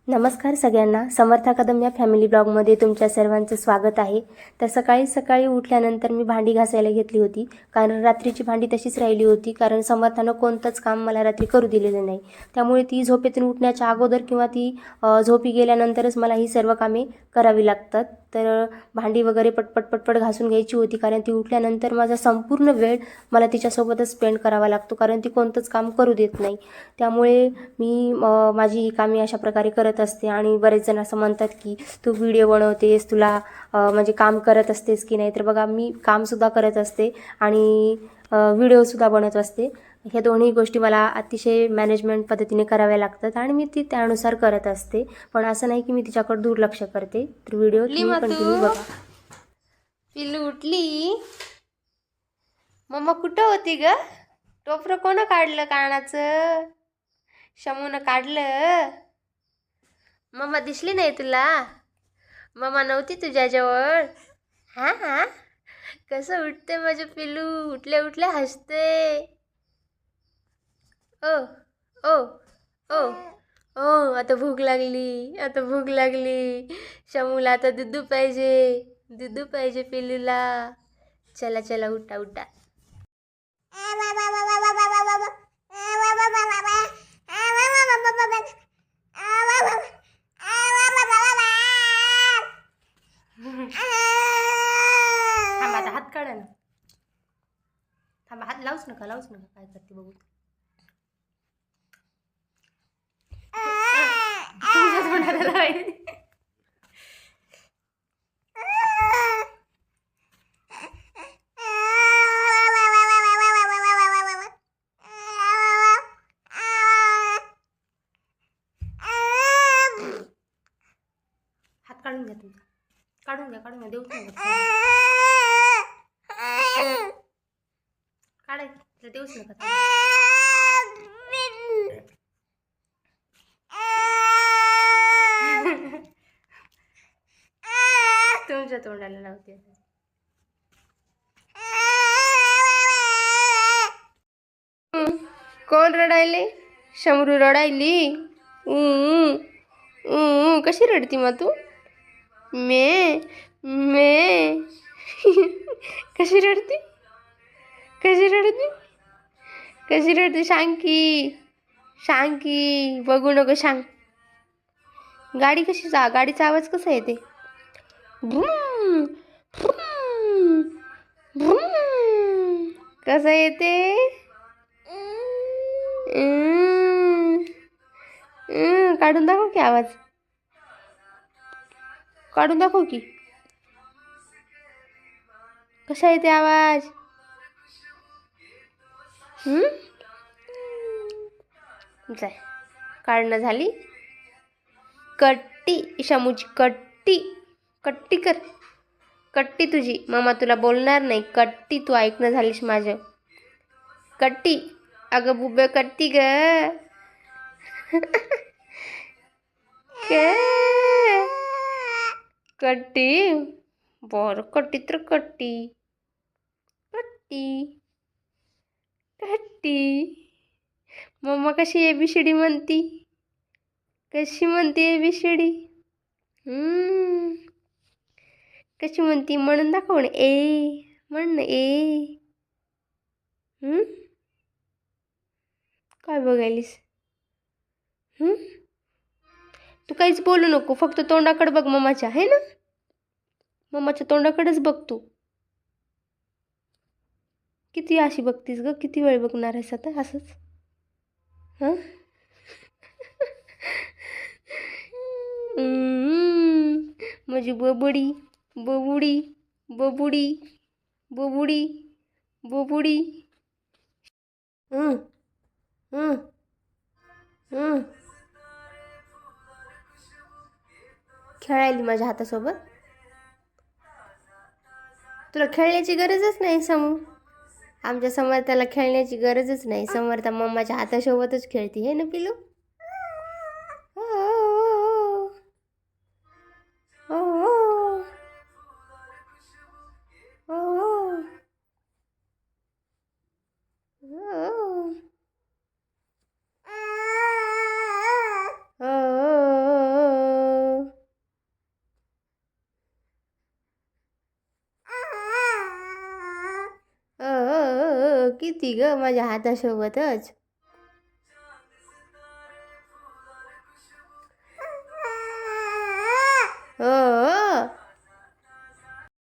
नमस्कार सगळ्यांना. समर्था कदम या फॅमिली ब्लॉगमध्ये तुमच्या सर्वांचं स्वागत आहे. तर सकाळी सकाळी उठल्यानंतर मी भांडी घासायला घेतली होती, कारण रात्रीची भांडी तशीच राहिली होती. कारण समर्थानं कोणतंच काम मला रात्री करू दिलेलं नाही. त्यामुळे ती झोपेतून उठण्याच्या अगोदर किंवा ती झोपी गेल्यानंतरच मला ही सर्व कामे करावी लागतात. तर भांडी वगैरे पटपट पटपट घासून घ्यायची होती, कारण ती उठल्यानंतर माझा संपूर्ण वेळ मला तिच्यासोबतच स्पेंड करावा लागतो, कारण ती कोणतंच काम करू देत नाही. त्यामुळे मी माझी ही कामे अशा प्रकारे करत असते. आणि बरेच जण असं म्हणतात की तू व्हिडिओ बनवतेस, तुला म्हणजे काम करत असतेस की नाही. तर बघा, मी कामसुद्धा करत असते आणि व्हिडिओसुद्धा बनवत असते. ह्या दोन्ही गोष्टी मला अतिशय मॅनेजमेंट पद्धतीने कराव्या लागतात आणि मी ती त्यानुसार करत असते. पण असं नाही की मी तिच्याकडे दुर्लक्ष करते. तर व्हिडिओ तुम्ही कंटिन्यू बघा. पिल्लू उठली. मम्मा कुठं होती ग? टोपरं कोण काढलं कानाचं? शमून काढलं. मम्मा दिसली नाही तुला? मम्मा नव्हती तुझ्याजवळ? हा हा. कसं उठते माझं पिल्लू, उठले उठले हसते. ओ ओ ओ ओ. आता भूक लागली, आता भूक लागली. शमूला आता दुधू पाहिजे, दुधू पाहिजे पिल्लूला. चला चला, उठा उठा. थांबा, आता हात काढा ना. थांबा, हात लावूच नका, लावूच नका. काय करते बघू. तुझ्या तोंडाला लावायची. हात काढून घ्या तुमचा. काढून घ्या, काढून घ्या. देऊच नका. काढायचं, देऊच नका. तुमच्या तोंडाला लावते. कोण रडायले? शमरू रडायली. कशी रडती मग तू? मे मे. कशी रडती? कशी रडती? कशी रडती? सांग की, सांग की. बघू नको, सांग. गाडी कशी गाडीचा आवाज कसा येते? Vroom vroom vroom. कसा येते? काढून दाखव की आवाज. काढून दाखव की. कसा येते आवाज? जाय, काढणं झाली. कट्टी शमूची, कट्टी. कट्टी कर, कट्टी तुझी. मामा तुला बोलणार नाही. कट्टी, तू ऐकणं झालीस माझं. कट्टी. अगं बुब्बे, कट्टी ग. कट्टी. बर, कट्टी तर कट्टी. कट्टी कट्टी. मम्मा कशी एबीसीडी म्हणती? कशी म्हणते एबीसीडी? कशी म्हणती म्हणून दाखव ना. ए म्हण ना, ए. काय बघायलीस? तू काहीच बोलू नको, फक्त तोंडाकडे बघ मम्माच्या, आहे ना? मम्माच्या तोंडाकडेच बघ तू. किती अशी बघतीस ग? किती वेळ बघणार आहेस आता असंच? हां. माझी बबुडी, बबुडी, बबुडी, बबुडी, बबुडी. खेळायली माझ्या हातासोबत. तुला खेळण्याची गरजच नाही समू. आमच्या समर्थाला खेळण्याची गरजच नाही. समर्था मम्माच्या हातासोबतच खेळती, हे ना पिलू? किती ग माझ्या हातासोबतच.